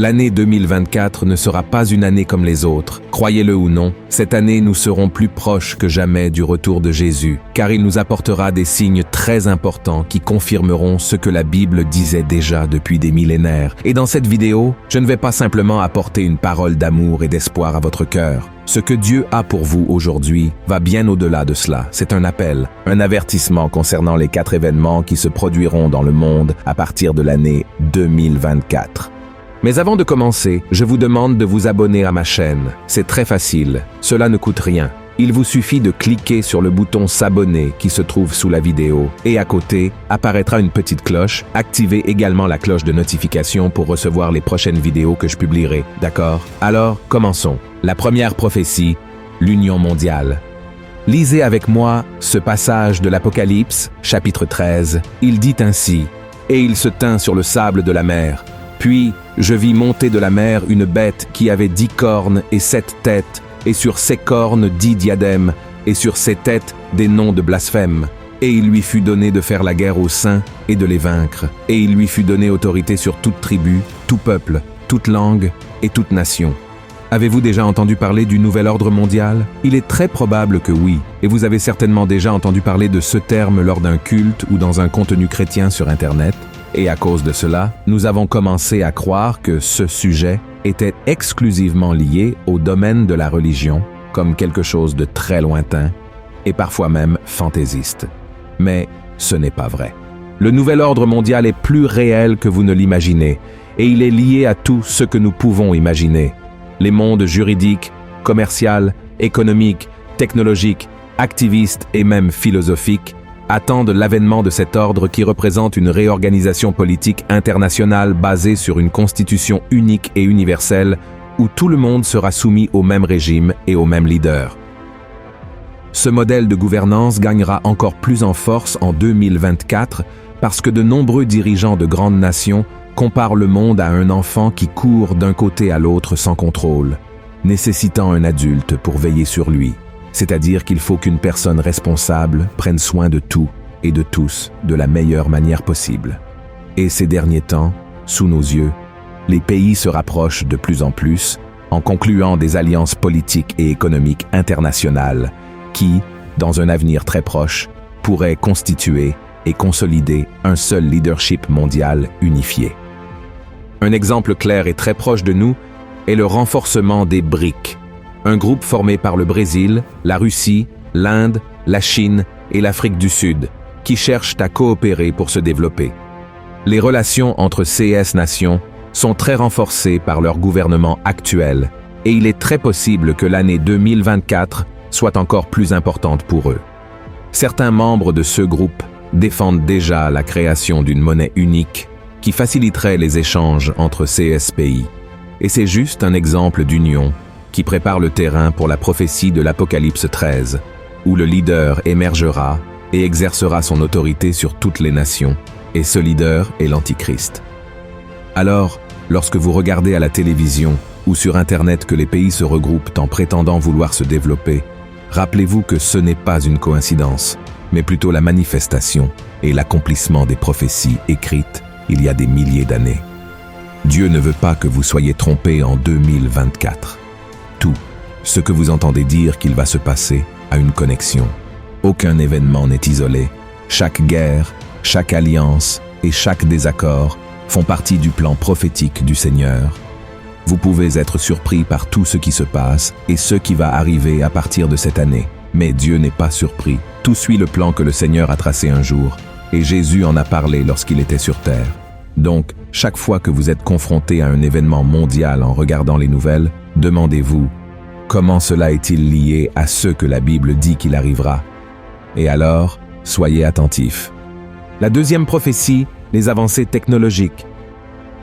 L'année 2024 ne sera pas une année comme les autres. Croyez-le ou non, cette année nous serons plus proches que jamais du retour de Jésus, car il nous apportera des signes très importants qui confirmeront ce que la Bible disait déjà depuis des millénaires. Et dans cette vidéo, je ne vais pas simplement apporter une parole d'amour et d'espoir à votre cœur. Ce que Dieu a pour vous aujourd'hui va bien au-delà de cela. C'est un appel, un avertissement concernant les 4 événements qui se produiront dans le monde à partir de l'année 2024. Mais avant de commencer, je vous demande de vous abonner à ma chaîne. C'est très facile, cela ne coûte rien. Il vous suffit de cliquer sur le bouton s'abonner qui se trouve sous la vidéo et à côté apparaîtra une petite cloche. Activez également la cloche de notification pour recevoir les prochaines vidéos que je publierai, d'accord? Alors, commençons. La première prophétie, l'union mondiale. Lisez avec moi ce passage de l'Apocalypse, chapitre 13. Il dit ainsi: « Et il se tint sur le sable de la mer. Puis je vis monter de la mer une bête qui avait 10 cornes et 7 têtes, et sur ses cornes 10 diadèmes, et sur ses têtes des noms de blasphème. Et il lui fut donné de faire la guerre aux saints et de les vaincre. Et il lui fut donné autorité sur toute tribu, tout peuple, toute langue et toute nation. » Avez-vous déjà entendu parler du nouvel ordre mondial? Il est très probable que oui, et vous avez certainement déjà entendu parler de ce terme lors d'un culte ou dans un contenu chrétien sur Internet. Et à cause de cela, nous avons commencé à croire que ce sujet était exclusivement lié au domaine de la religion, comme quelque chose de très lointain, et parfois même fantaisiste. Mais ce n'est pas vrai. Le nouvel ordre mondial est plus réel que vous ne l'imaginez, et il est lié à tout ce que nous pouvons imaginer. Les mondes juridiques, commerciaux, économiques, technologiques, activistes et même philosophiques attendent l'avènement de cet ordre qui représente une réorganisation politique internationale basée sur une constitution unique et universelle où tout le monde sera soumis au même régime et au même leader. Ce modèle de gouvernance gagnera encore plus en force en 2024 parce que de nombreux dirigeants de grandes nations comparent le monde à un enfant qui court d'un côté à l'autre sans contrôle, nécessitant un adulte pour veiller sur lui. C'est-à-dire qu'il faut qu'une personne responsable prenne soin de tout et de tous de la meilleure manière possible. Et ces derniers temps, sous nos yeux, les pays se rapprochent de plus en plus en concluant des alliances politiques et économiques internationales qui, dans un avenir très proche, pourraient constituer et consolider un seul leadership mondial unifié. Un exemple clair et très proche de nous est le renforcement des BRICS, un groupe formé par le Brésil, la Russie, l'Inde, la Chine et l'Afrique du Sud, qui cherchent à coopérer pour se développer. Les relations entre ces nations sont très renforcées par leur gouvernement actuel, et il est très possible que l'année 2024 soit encore plus importante pour eux. Certains membres de ce groupe défendent déjà la création d'une monnaie unique qui faciliterait les échanges entre ces pays. Et c'est juste un exemple d'union qui prépare le terrain pour la prophétie de l'Apocalypse 13, où le leader émergera et exercera son autorité sur toutes les nations, et ce leader est l'Antichrist. Alors, lorsque vous regardez à la télévision ou sur Internet que les pays se regroupent en prétendant vouloir se développer, rappelez-vous que ce n'est pas une coïncidence, mais plutôt la manifestation et l'accomplissement des prophéties écrites il y a des milliers d'années. Dieu ne veut pas que vous soyez trompés en 2024. Tout ce que vous entendez dire qu'il va se passer a une connexion. Aucun événement n'est isolé. Chaque guerre, chaque alliance et chaque désaccord font partie du plan prophétique du Seigneur. Vous pouvez être surpris par tout ce qui se passe et ce qui va arriver à partir de cette année. Mais Dieu n'est pas surpris. Tout suit le plan que le Seigneur a tracé un jour, et Jésus en a parlé lorsqu'il était sur terre. Donc, chaque fois que vous êtes confronté à un événement mondial en regardant les nouvelles, demandez-vous, comment cela est-il lié à ce que la Bible dit qu'il arrivera? Et alors, soyez attentifs. La deuxième prophétie, les avancées technologiques.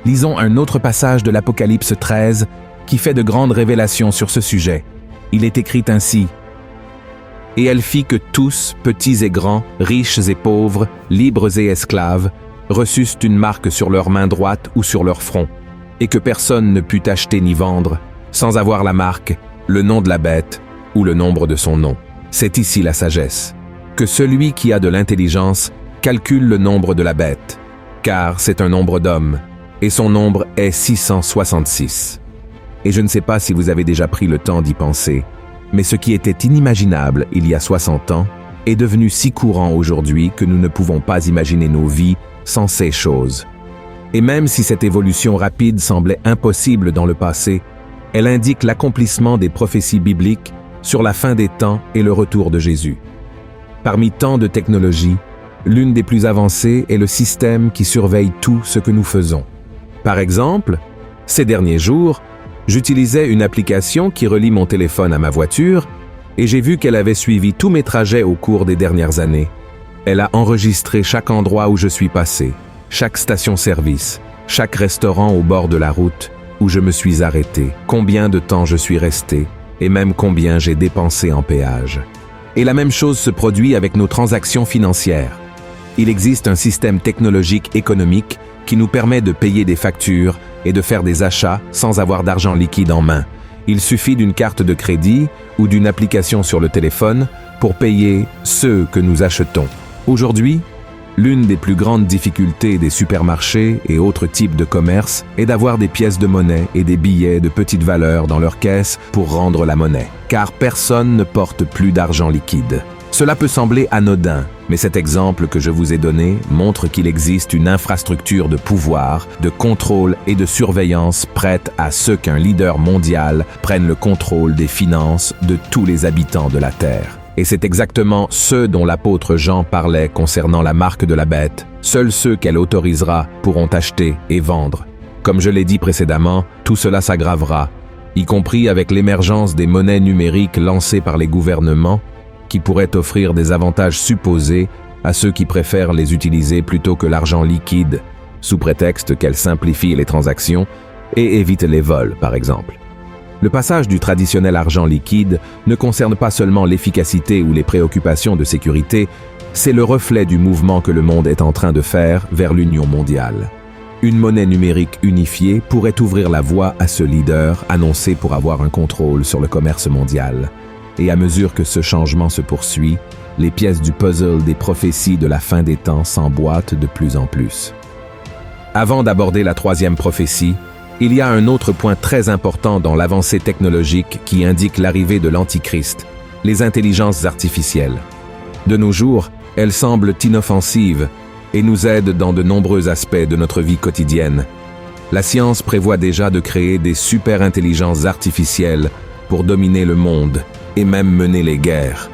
Lisons un autre passage de l'Apocalypse 13 qui fait de grandes révélations sur ce sujet. Il est écrit ainsi: « Et elle fit que tous, petits et grands, riches et pauvres, libres et esclaves, reçussent une marque sur leur main droite ou sur leur front, et que personne ne put acheter ni vendre, sans avoir la marque, le nom de la bête ou le nombre de son nom. C'est ici la sagesse. Que celui qui a de l'intelligence calcule le nombre de la bête, car c'est un nombre d'hommes, et son nombre est 666. Et je ne sais pas si vous avez déjà pris le temps d'y penser, mais ce qui était inimaginable il y a 60 ans est devenu si courant aujourd'hui que nous ne pouvons pas imaginer nos vies sans ces choses. Et même si cette évolution rapide semblait impossible dans le passé, elle indique l'accomplissement des prophéties bibliques sur la fin des temps et le retour de Jésus. Parmi tant de technologies, l'une des plus avancées est le système qui surveille tout ce que nous faisons. Par exemple, ces derniers jours, j'utilisais une application qui relie mon téléphone à ma voiture et j'ai vu qu'elle avait suivi tous mes trajets au cours des dernières années. Elle a enregistré chaque endroit où je suis passé, chaque station-service, chaque restaurant au bord de la route où je me suis arrêté, combien de temps je suis resté et même combien j'ai dépensé en péage. Et la même chose se produit avec nos transactions financières. Il existe un système technologique économique qui nous permet de payer des factures et de faire des achats sans avoir d'argent liquide en main. Il suffit d'une carte de crédit ou d'une application sur le téléphone pour payer ce que nous achetons. Aujourd'hui, l'une des plus grandes difficultés des supermarchés et autres types de commerce est d'avoir des pièces de monnaie et des billets de petite valeur dans leurs caisses pour rendre la monnaie, car personne ne porte plus d'argent liquide. Cela peut sembler anodin, mais cet exemple que je vous ai donné montre qu'il existe une infrastructure de pouvoir, de contrôle et de surveillance prête à ce qu'un leader mondial prenne le contrôle des finances de tous les habitants de la Terre. Et c'est exactement ce dont l'apôtre Jean parlait concernant la marque de la bête. Seuls ceux qu'elle autorisera pourront acheter et vendre. Comme je l'ai dit précédemment, tout cela s'aggravera, y compris avec l'émergence des monnaies numériques lancées par les gouvernements, qui pourraient offrir des avantages supposés à ceux qui préfèrent les utiliser plutôt que l'argent liquide, sous prétexte qu'elles simplifient les transactions et évitent les vols, par exemple. Le passage du traditionnel argent liquide ne concerne pas seulement l'efficacité ou les préoccupations de sécurité, c'est le reflet du mouvement que le monde est en train de faire vers l'union mondiale. Une monnaie numérique unifiée pourrait ouvrir la voie à ce leader annoncé pour avoir un contrôle sur le commerce mondial. Et à mesure que ce changement se poursuit, les pièces du puzzle des prophéties de la fin des temps s'emboîtent de plus en plus. Avant d'aborder la troisième prophétie, il y a un autre point très important dans l'avancée technologique qui indique l'arrivée de l'Antichrist, les intelligences artificielles. De nos jours, elles semblent inoffensives et nous aident dans de nombreux aspects de notre vie quotidienne. La science prévoit déjà de créer des super-intelligences artificielles pour dominer le monde et même mener les guerres.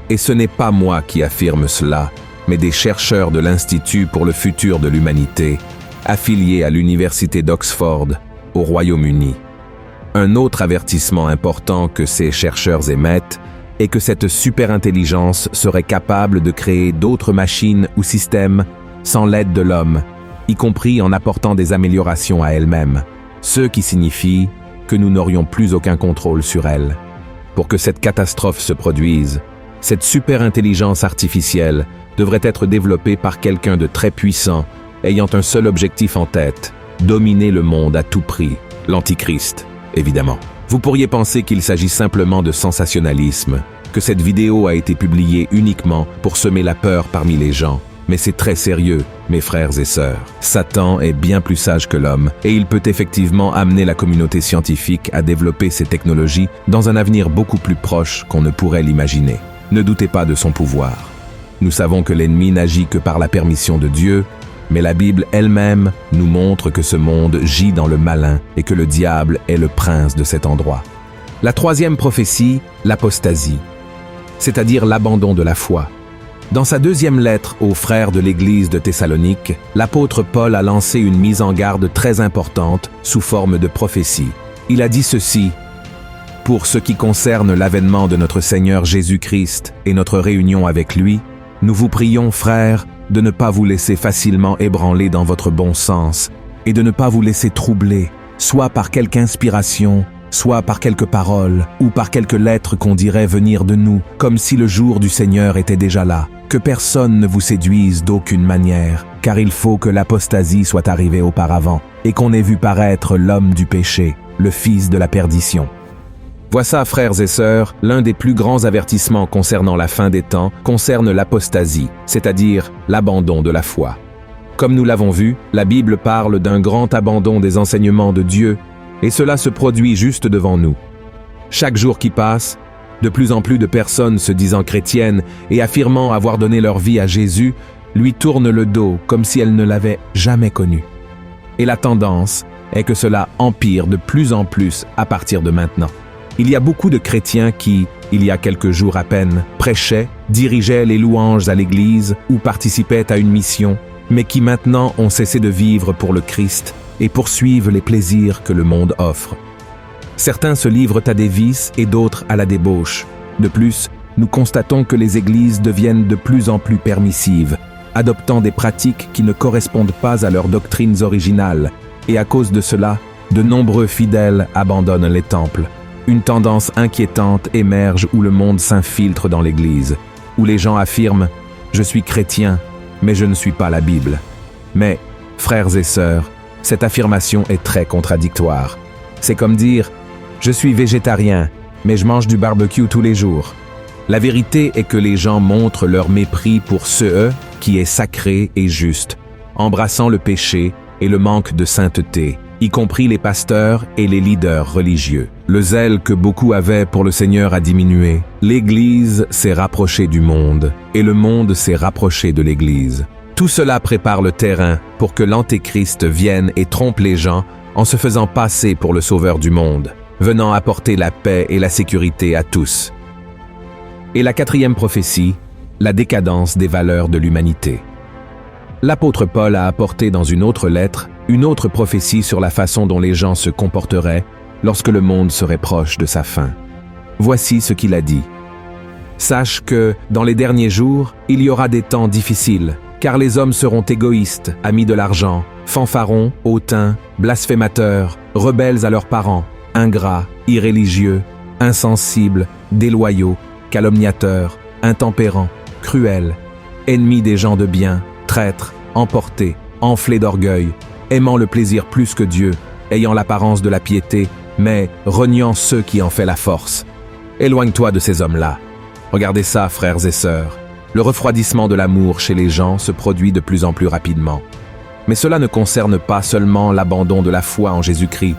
Et ce n'est pas moi qui affirme cela, mais des chercheurs de l'Institut pour le futur de l'humanité, affiliés à l'Université d'Oxford, au Royaume-Uni. Un autre avertissement important que ces chercheurs émettent est que cette superintelligence serait capable de créer d'autres machines ou systèmes sans l'aide de l'homme, y compris en apportant des améliorations à elle-même, ce qui signifie que nous n'aurions plus aucun contrôle sur elle. Pour que cette catastrophe se produise, cette superintelligence artificielle devrait être développée par quelqu'un de très puissant, ayant un seul objectif en tête, dominer le monde à tout prix, l'Antichrist, évidemment. Vous pourriez penser qu'il s'agit simplement de sensationnalisme, que cette vidéo a été publiée uniquement pour semer la peur parmi les gens, mais c'est très sérieux, mes frères et sœurs. Satan est bien plus sage que l'homme, et il peut effectivement amener la communauté scientifique à développer ces technologies dans un avenir beaucoup plus proche qu'on ne pourrait l'imaginer. Ne doutez pas de son pouvoir. Nous savons que l'ennemi n'agit que par la permission de Dieu, mais la Bible elle-même nous montre que ce monde gît dans le malin et que le diable est le prince de cet endroit. La troisième prophétie, l'apostasie, c'est-à-dire l'abandon de la foi. Dans sa deuxième lettre aux frères de l'église de Thessalonique, l'apôtre Paul a lancé une mise en garde très importante sous forme de prophétie. Il a dit ceci: « Pour ce qui concerne l'avènement de notre Seigneur Jésus-Christ et notre réunion avec lui, nous vous prions, frères, de ne pas vous laisser facilement ébranler dans votre bon sens et de ne pas vous laisser troubler, soit par quelque inspiration, soit par quelques paroles ou par quelques lettres qu'on dirait venir de nous, comme si le jour du Seigneur était déjà là. Que personne ne vous séduise d'aucune manière, car il faut que l'apostasie soit arrivée auparavant et qu'on ait vu paraître l'homme du péché, le fils de la perdition. » Voici, frères et sœurs, l'un des plus grands avertissements concernant la fin des temps concerne l'apostasie, c'est-à-dire l'abandon de la foi. Comme nous l'avons vu, la Bible parle d'un grand abandon des enseignements de Dieu, et cela se produit juste devant nous. Chaque jour qui passe, de plus en plus de personnes se disant chrétiennes et affirmant avoir donné leur vie à Jésus, lui tournent le dos comme si elles ne l'avaient jamais connu. Et la tendance est que cela empire de plus en plus à partir de maintenant. Il y a beaucoup de chrétiens qui, il y a quelques jours à peine, prêchaient, dirigeaient les louanges à l'église ou participaient à une mission, mais qui maintenant ont cessé de vivre pour le Christ et poursuivent les plaisirs que le monde offre. Certains se livrent à des vices et d'autres à la débauche. De plus, nous constatons que les églises deviennent de plus en plus permissives, adoptant des pratiques qui ne correspondent pas à leurs doctrines originales, et à cause de cela, de nombreux fidèles abandonnent les temples. Une tendance inquiétante émerge où le monde s'infiltre dans l'église, où les gens affirment « Je suis chrétien, mais je ne suis pas la Bible ». Mais, frères et sœurs, cette affirmation est très contradictoire. C'est comme dire « Je suis végétarien, mais je mange du barbecue tous les jours ». La vérité est que les gens montrent leur mépris pour ce qui est sacré et juste, embrassant le péché et le manque de sainteté, y compris les pasteurs et les leaders religieux. Le zèle que beaucoup avaient pour le Seigneur a diminué. L'Église s'est rapprochée du monde, et le monde s'est rapproché de l'Église. Tout cela prépare le terrain pour que l'Antéchrist vienne et trompe les gens en se faisant passer pour le sauveur du monde, venant apporter la paix et la sécurité à tous. Et la quatrième prophétie, la décadence des valeurs de l'humanité. L'apôtre Paul a apporté dans une autre lettre une autre prophétie sur la façon dont les gens se comporteraient lorsque le monde serait proche de sa fin. Voici ce qu'il a dit. « Sache que, dans les derniers jours, il y aura des temps difficiles, car les hommes seront égoïstes, amis de l'argent, fanfarons, hautains, blasphémateurs, rebelles à leurs parents, ingrats, irréligieux, insensibles, déloyaux, calomniateurs, intempérants, cruels, ennemis des gens de bien, traîtres, emportés, enflés d'orgueil, aimant le plaisir plus que Dieu, ayant l'apparence de la piété, mais reniant ceux qui en fait la force. Éloigne-toi de ces hommes-là. Regardez ça, frères et sœurs. Le refroidissement de l'amour chez les gens se produit de plus en plus rapidement. Mais cela ne concerne pas seulement l'abandon de la foi en Jésus-Christ,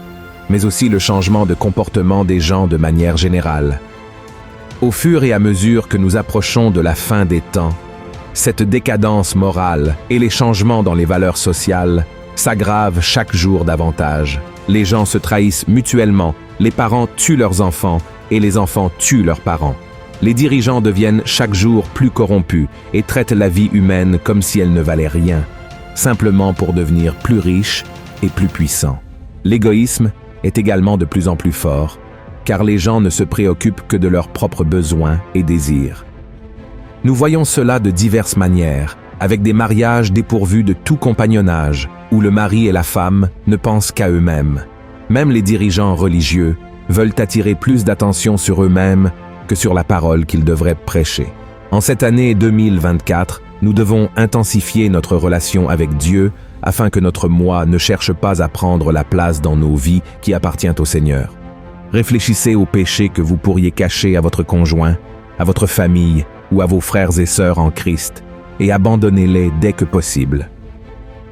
mais aussi le changement de comportement des gens de manière générale. Au fur et à mesure que nous approchons de la fin des temps, cette décadence morale et les changements dans les valeurs sociales s'aggravent chaque jour davantage. Les gens se trahissent mutuellement, les parents tuent leurs enfants et les enfants tuent leurs parents. Les dirigeants deviennent chaque jour plus corrompus et traitent la vie humaine comme si elle ne valait rien, simplement pour devenir plus riches et plus puissants. L'égoïsme est également de plus en plus fort, car les gens ne se préoccupent que de leurs propres besoins et désirs. Nous voyons cela de diverses manières, avec des mariages dépourvus de tout compagnonnage, où le mari et la femme ne pensent qu'à eux-mêmes. Même les dirigeants religieux veulent attirer plus d'attention sur eux-mêmes que sur la parole qu'ils devraient prêcher. En cette année 2024, nous devons intensifier notre relation avec Dieu afin que notre moi ne cherche pas à prendre la place dans nos vies qui appartient au Seigneur. Réfléchissez aux péchés que vous pourriez cacher à votre conjoint, à votre famille ou à vos frères et sœurs en Christ, et abandonnez-les dès que possible.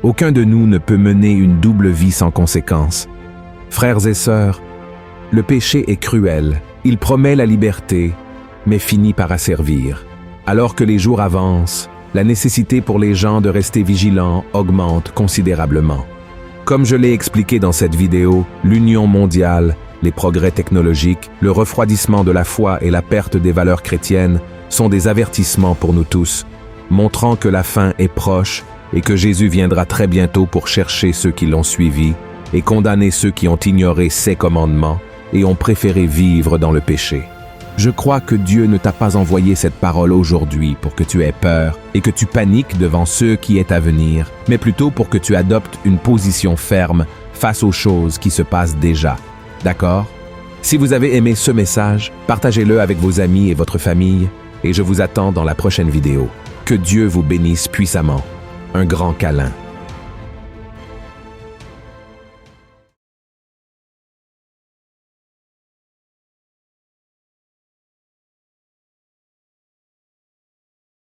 Aucun de nous ne peut mener une double vie sans conséquence. Frères et sœurs, le péché est cruel, il promet la liberté, mais finit par asservir. Alors que les jours avancent, la nécessité pour les gens de rester vigilants augmente considérablement. Comme je l'ai expliqué dans cette vidéo, l'union mondiale, les progrès technologiques, le refroidissement de la foi et la perte des valeurs chrétiennes sont des avertissements pour nous tous, montrant que la fin est proche et que Jésus viendra très bientôt pour chercher ceux qui l'ont suivi et condamner ceux qui ont ignoré ses commandements et ont préféré vivre dans le péché. Je crois que Dieu ne t'a pas envoyé cette parole aujourd'hui pour que tu aies peur et que tu paniques devant ce qui est à venir, mais plutôt pour que tu adoptes une position ferme face aux choses qui se passent déjà. D'accord? Si vous avez aimé ce message, partagez-le avec vos amis et votre famille, et je vous attends dans la prochaine vidéo. Que Dieu vous bénisse puissamment. Un grand câlin.